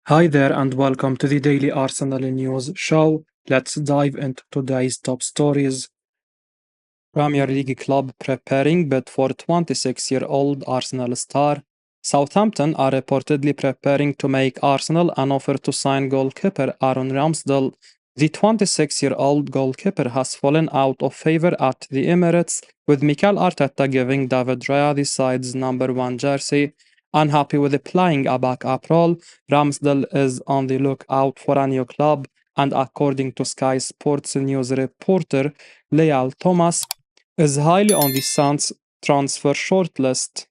Hi there, and welcome to the Daily Arsenal News Show. Let's dive into today's top stories. Premier League club preparing bid for 26-year-old Arsenal star. Southampton are reportedly preparing to make Arsenal an offer to sign goalkeeper Aaron Ramsdale. The 26-year-old goalkeeper has fallen out of favour at the Emirates, with Mikel Arteta giving David Raya the side's number one jersey. Unhappy with playing a backup role, Ramsdale is on the lookout for a new club, and according to Sky Sports news reporter Leal Thomas, is highly on the Suns' transfer shortlist.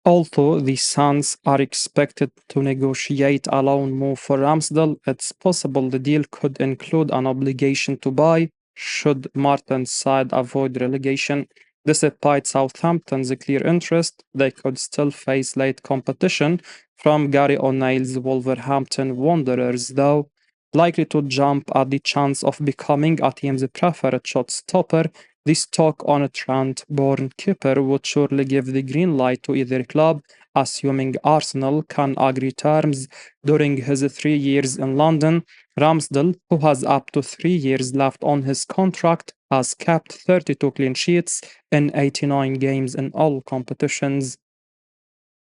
Although the Suns are expected to negotiate a loan move for Ramsdale, it's possible the deal could include an obligation to buy should Martin's side avoid relegation. Despite Southampton's clear interest, they could still face late competition from Gary O'Neill's Wolverhampton Wanderers, though likely to jump at the chance of becoming a team's preferred shot stopper. This talk on a Trent-born keeper would surely give the green light to either club, assuming Arsenal can agree terms during his 3 years in London. Ramsdale, who has up to 3 years left on his contract, has kept 32 clean sheets in 89 games in all competitions.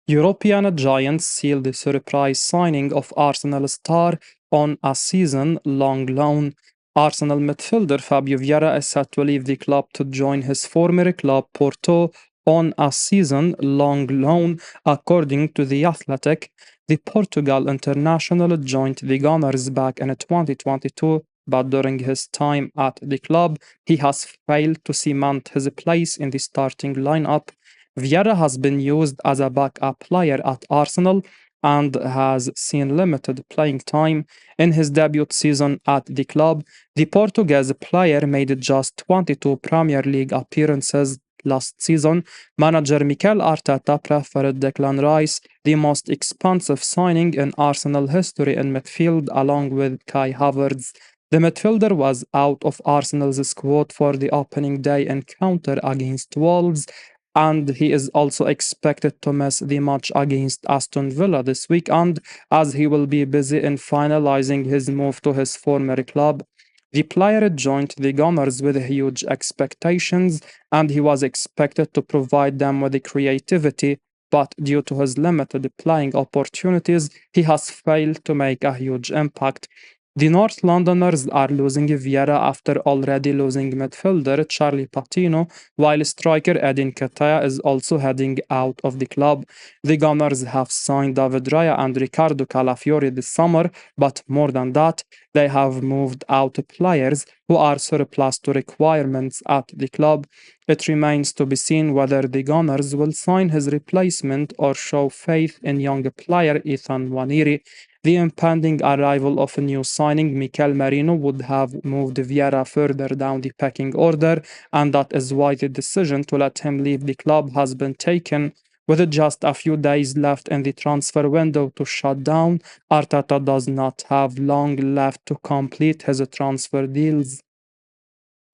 European giants sealed the surprise signing of Arsenal star on a season-long loan. Arsenal midfielder Fabio Vieira is set to leave the club to join his former club Porto on a season-long loan, according to The Athletic. The Portugal international joined the Gunners back in 2022, but during his time at the club, he has failed to cement his place in the starting lineup. Vieira has been used as a backup player at Arsenal and has seen limited playing time. In his debut season at the club, the Portuguese player made just 22 Premier League appearances last season. Manager Mikel Arteta preferred Declan Rice, the most expensive signing in Arsenal history in midfield, along with Kai Havertz. The midfielder was out of Arsenal's squad for the opening day encounter against Wolves, and he is also expected to miss the match against Aston Villa this weekend, as he will be busy in finalizing his move to his former club. The player joined the Gunners with huge expectations, and he was expected to provide them with the creativity, but due to his limited playing opportunities, he has failed to make a huge impact. The North Londoners are losing Vieira after already losing midfielder Charlie Patino, while striker Edin Ketaya is also heading out of the club. The Gunners have signed David Raya and Ricardo Calafiori this summer, but more than that, they have moved out players who are surplus to requirements at the club. It remains to be seen whether the Gunners will sign his replacement or show faith in young player Ethan Waniri. The impending arrival of a new signing, Mikel Merino, would have moved Vieira further down the pecking order, and that is why the decision to let him leave the club has been taken. With just a few days left in the transfer window to shut down, Arteta does not have long left to complete his transfer deals.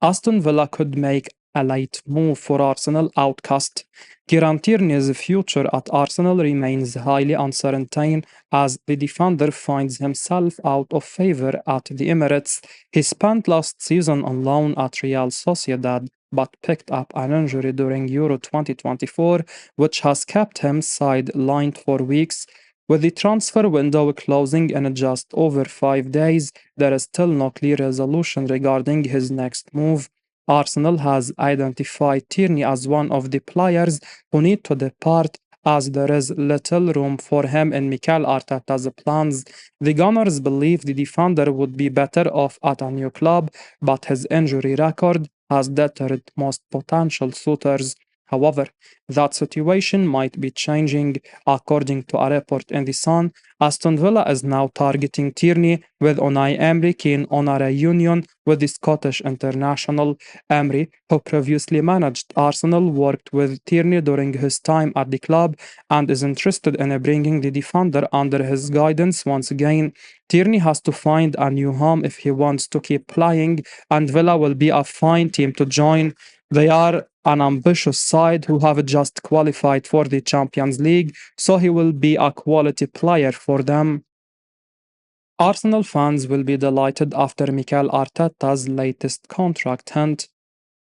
Aston Villa could make a late move for Arsenal outcast. Kieran Tierney's future at Arsenal remains highly uncertain as the defender finds himself out of favour at the Emirates. He spent last season on loan at Real Sociedad but picked up an injury during Euro 2024, which has kept him sidelined for weeks. With the transfer window closing in just over 5 days, there is still no clear resolution regarding his next move. Arsenal has identified Tierney as one of the players who need to depart, as there is little room for him in Mikel Arteta's plans. The Gunners believe the defender would be better off at a new club, but his injury record has deterred most potential suitors. However, that situation might be changing. According to a report in The Sun, Aston Villa is now targeting Tierney, with Unai Emery keen on a reunion with the Scottish international. Emery, who previously managed Arsenal, worked with Tierney during his time at the club and is interested in bringing the defender under his guidance once again. Tierney has to find a new home if he wants to keep playing, and Villa will be a fine team to join. They are an ambitious side who have just qualified for the Champions League, so he will be a quality player for them. Arsenal fans will be delighted after Mikel Arteta's latest contract hint.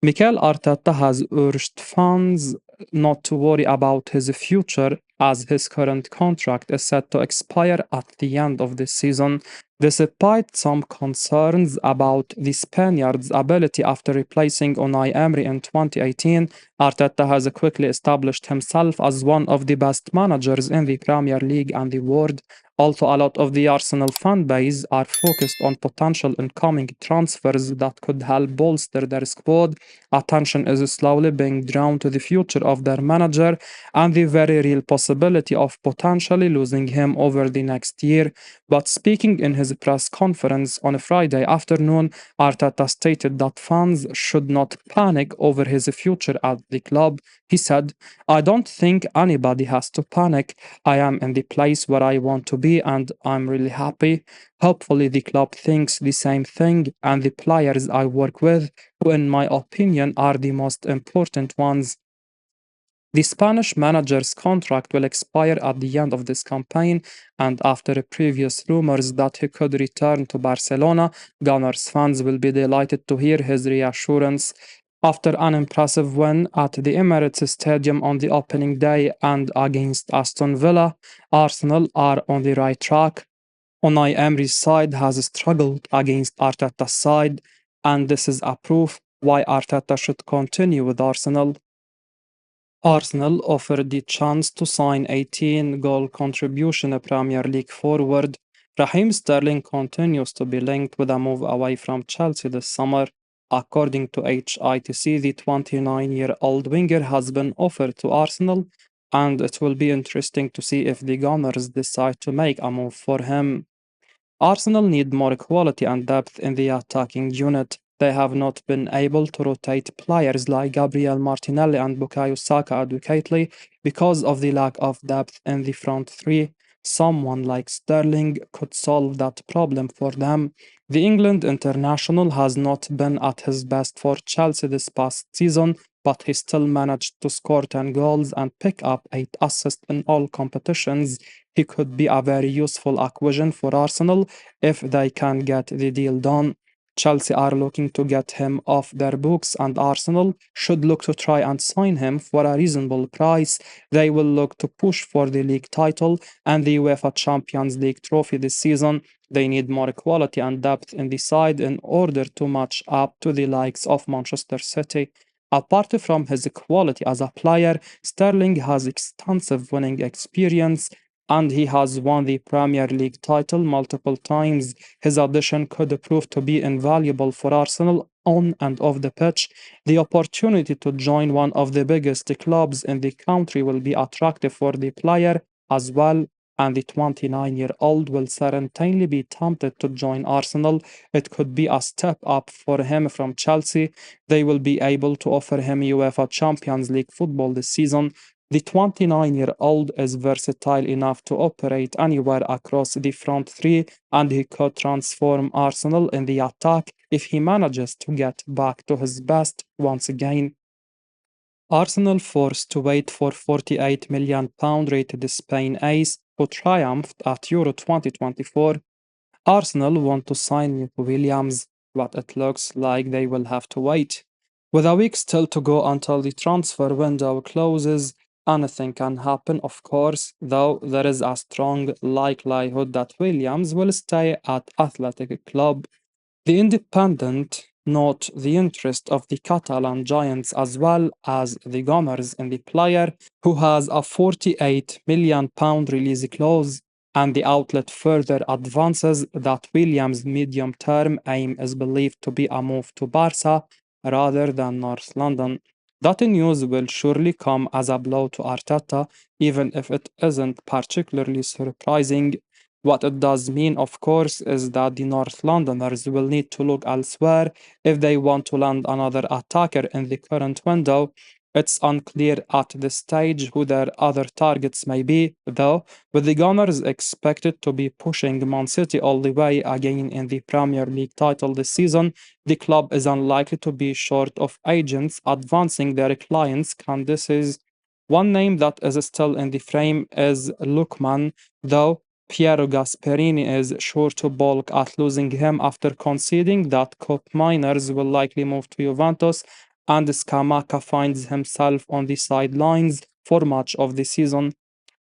Mikel Arteta has urged fans not to worry about his future as his current contract is set to expire at the end of this season, despite some concerns about the Spaniard's ability after replacing Unai Emery in 2018. Arteta has quickly established himself as one of the best managers in the Premier League and the world. Also, a lot of the Arsenal fan base are focused on potential incoming transfers that could help bolster their squad. Attention is slowly being drawn to the future of their manager and the very real possibility of potentially losing him over the next year. But speaking in his press conference on Friday afternoon, Arteta stated that fans should not panic over his future at the club. He said, I don't think anybody has to panic. I am in the place where I want to be and I'm really happy. Hopefully, the club thinks the same thing, and the players I work with, who, in my opinion, are the most important ones. The Spanish manager's contract will expire at the end of this campaign, and after previous rumors that he could return to Barcelona, Gunners fans will be delighted to hear his reassurance. After an impressive win at the Emirates Stadium on the opening day and against Aston Villa, Arsenal are on the right track. Unai Emery's side has struggled against Arteta's side, and this is a proof why Arteta should continue with Arsenal. Arsenal offered the chance to sign 18-goal contribution Premier League forward. Raheem Sterling continues to be linked with a move away from Chelsea this summer. According to HITC, the 29-year-old winger has been offered to Arsenal, and it will be interesting to see if the Gunners decide to make a move for him. Arsenal need more quality and depth in the attacking unit. They have not been able to rotate players like Gabriel Martinelli and Bukayo Saka adequately because of the lack of depth in the front three. Someone like Sterling could solve that problem for them. The England international has not been at his best for Chelsea this past season, but he still managed to score 10 goals and pick up 8 assists in all competitions. He could be a very useful acquisition for Arsenal if they can get the deal done. Chelsea are looking to get him off their books, and Arsenal should look to try and sign him for a reasonable price. They will look to push for the league title and the UEFA Champions League trophy this season. They need more quality and depth in the side in order to match up to the likes of Manchester City. Apart from his quality as a player, Sterling has extensive winning experience and he has won the Premier League title multiple times. His addition could prove to be invaluable for Arsenal on and off the pitch. The opportunity to join one of the biggest clubs in the country will be attractive for the player as well, and the 29-year-old will certainly be tempted to join Arsenal. It could be a step up for him from Chelsea. They will be able to offer him UEFA Champions League football this season. The 29-year-old is versatile enough to operate anywhere across the front three, and he could transform Arsenal in the attack if he manages to get back to his best once again. Arsenal forced to wait for £48 million rated Spain ace who triumphed at Euro 2024. Arsenal want to sign Nico Williams, but it looks like they will have to wait. With a week still to go until the transfer window closes, anything can happen, of course, though there is a strong likelihood that Williams will stay at Athletic Club. The Independent note the interest of the Catalan giants as well as the Gunners in the player, who has a £48 million release clause, and the outlet further advances that Williams' medium-term aim is believed to be a move to Barca rather than North London. That news will surely come as a blow to Arteta, even if it isn't particularly surprising. What it does mean, of course, is that the North Londoners will need to look elsewhere if they want to land another attacker in the current window. It's unclear at this stage who their other targets may be, though, with the Gunners expected to be pushing Man City all the way again in the Premier League title this season. The club is unlikely to be short of agents advancing their clients' candidacies. One name that is still in the frame is Lookman, though Piero Gasperini is sure to balk at losing him after conceding that Cup Miners will likely move to Juventus, and Scamacca finds himself on the sidelines for much of the season.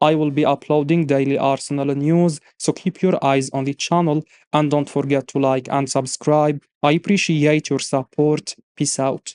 I will be uploading daily Arsenal news, so keep your eyes on the channel and don't forget to like and subscribe. I appreciate your support. Peace out.